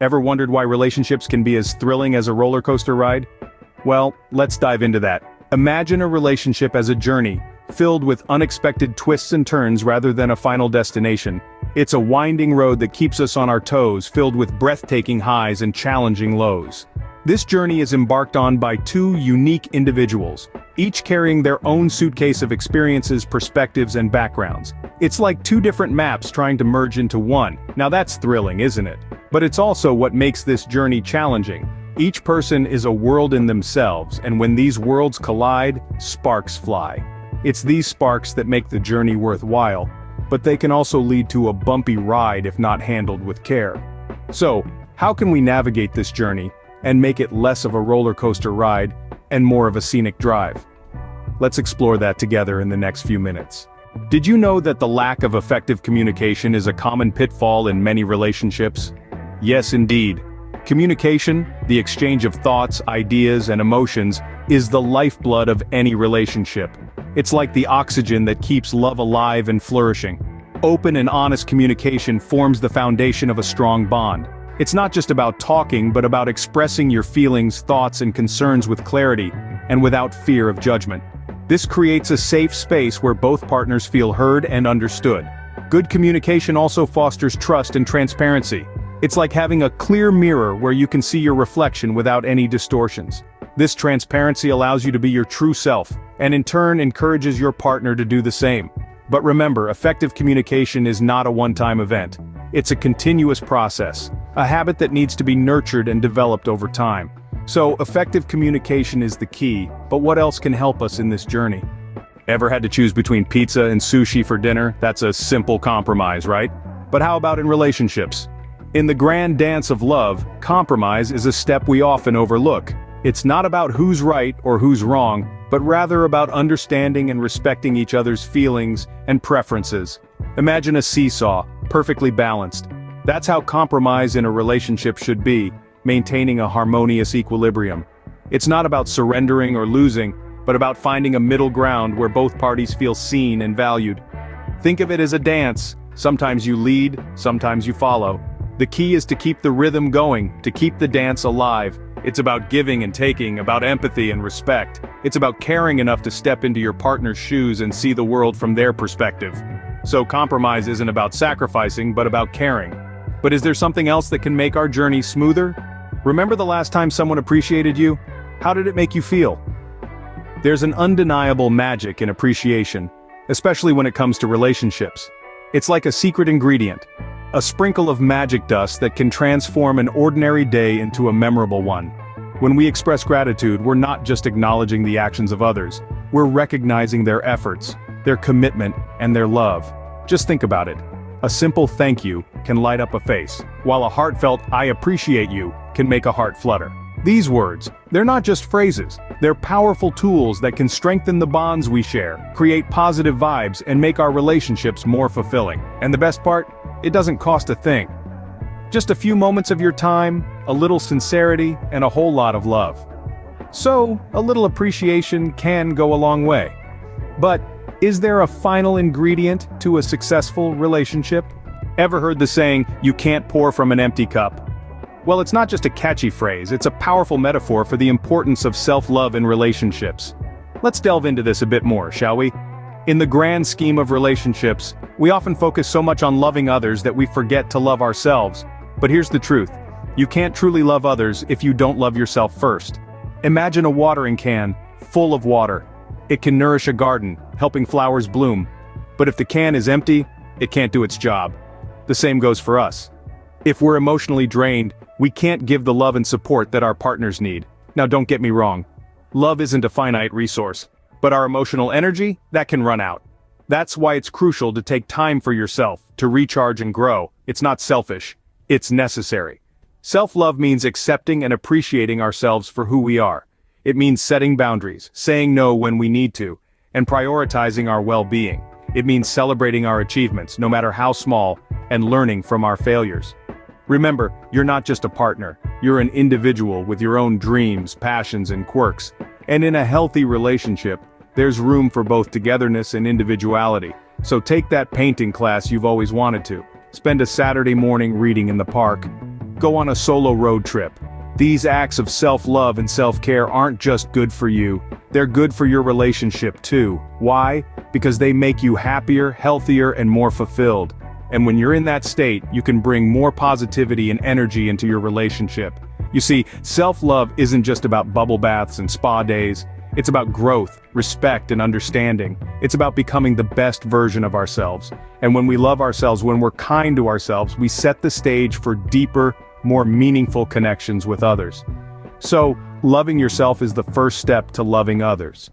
Ever wondered why relationships can be as thrilling as a roller coaster ride? Well, let's dive into that. Imagine a relationship as a journey, filled with unexpected twists and turns rather than a final destination. It's a winding road that keeps us on our toes, filled with breathtaking highs and challenging lows. This journey is embarked on by two unique individuals, each carrying their own suitcase of experiences, perspectives, and backgrounds. It's like two different maps trying to merge into one. Now that's thrilling, isn't it? But it's also what makes this journey challenging. Each person is a world in themselves, and when these worlds collide, sparks fly. It's these sparks that make the journey worthwhile, but they can also lead to a bumpy ride if not handled with care. So, how can we navigate this journey and make it less of a roller coaster ride and more of a scenic drive? Let's explore that together in the next few minutes. Did you know that the lack of effective communication is a common pitfall in many relationships? Yes, indeed. Communication, the exchange of thoughts, ideas, and emotions, is the lifeblood of any relationship. It's like the oxygen that keeps love alive and flourishing. Open and honest communication forms the foundation of a strong bond. It's not just about talking, but about expressing your feelings, thoughts, and concerns with clarity, and without fear of judgment. This creates a safe space where both partners feel heard and understood. Good communication also fosters trust and transparency. It's like having a clear mirror where you can see your reflection without any distortions. This transparency allows you to be your true self, and in turn encourages your partner to do the same. But remember, effective communication is not a one-time event. It's a continuous process, a habit that needs to be nurtured and developed over time. So, effective communication is the key, but what else can help us in this journey? Ever had to choose between pizza and sushi for dinner? That's a simple compromise, right? But how about in relationships? In the grand dance of love, compromise is a step we often overlook. It's not about who's right or who's wrong, but rather about understanding and respecting each other's feelings and preferences. Imagine a seesaw, perfectly balanced. That's how compromise in a relationship should be, maintaining a harmonious equilibrium. It's not about surrendering or losing, but about finding a middle ground where both parties feel seen and valued. Think of it as a dance. Sometimes you lead, sometimes you follow. The key is to keep the rhythm going, to keep the dance alive. It's about giving and taking, about empathy and respect. It's about caring enough to step into your partner's shoes and see the world from their perspective. So compromise isn't about sacrificing, but about caring. But is there something else that can make our journey smoother? Remember the last time someone appreciated you? How did it make you feel? There's an undeniable magic in appreciation, especially when it comes to relationships. It's like a secret ingredient, a sprinkle of magic dust that can transform an ordinary day into a memorable one. When we express gratitude, we're not just acknowledging the actions of others, we're recognizing their efforts, their commitment, and their love. Just think about it. A simple thank you can light up a face, while a heartfelt "I appreciate you" can make a heart flutter. These words, they're not just phrases, they're powerful tools that can strengthen the bonds we share, create positive vibes, and make our relationships more fulfilling. And the best part? It doesn't cost a thing. Just a few moments of your time, a little sincerity, and a whole lot of love. So, a little appreciation can go a long way. But, is there a final ingredient to a successful relationship? Ever heard the saying, "You can't pour from an empty cup"? Well, it's not just a catchy phrase, it's a powerful metaphor for the importance of self-love in relationships. Let's delve into this a bit more, shall we? In the grand scheme of relationships, we often focus so much on loving others that we forget to love ourselves. But here's the truth. You can't truly love others if you don't love yourself first. Imagine a watering can, full of water. It can nourish a garden, helping flowers bloom. But if the can is empty, it can't do its job. The same goes for us. If we're emotionally drained, we can't give the love and support that our partners need. Now don't get me wrong. Love isn't a finite resource. But our emotional energy, that can run out. That's why it's crucial to take time for yourself, to recharge and grow. It's not selfish. It's necessary. Self-love means accepting and appreciating ourselves for who we are. It means setting boundaries, saying no when we need to, and prioritizing our well-being. It means celebrating our achievements, no matter how small, and learning from our failures. Remember, you're not just a partner. You're an individual with your own dreams, passions, and quirks. And in a healthy relationship, there's room for both togetherness and individuality. So take that painting class you've always wanted to. Spend a Saturday morning reading in the park. go on a solo road trip. These acts of self-love and self-care aren't just good for you, they're good for your relationship too. Why? Because they make you happier, healthier, and more fulfilled. And when you're in that state, you can bring more positivity and energy into your relationship. You see, self-love isn't just about bubble baths and spa days. It's about growth, respect, and understanding. It's about becoming the best version of ourselves. And when we love ourselves, when we're kind to ourselves, we set the stage for deeper, more meaningful connections with others. So, loving yourself is the first step to loving others.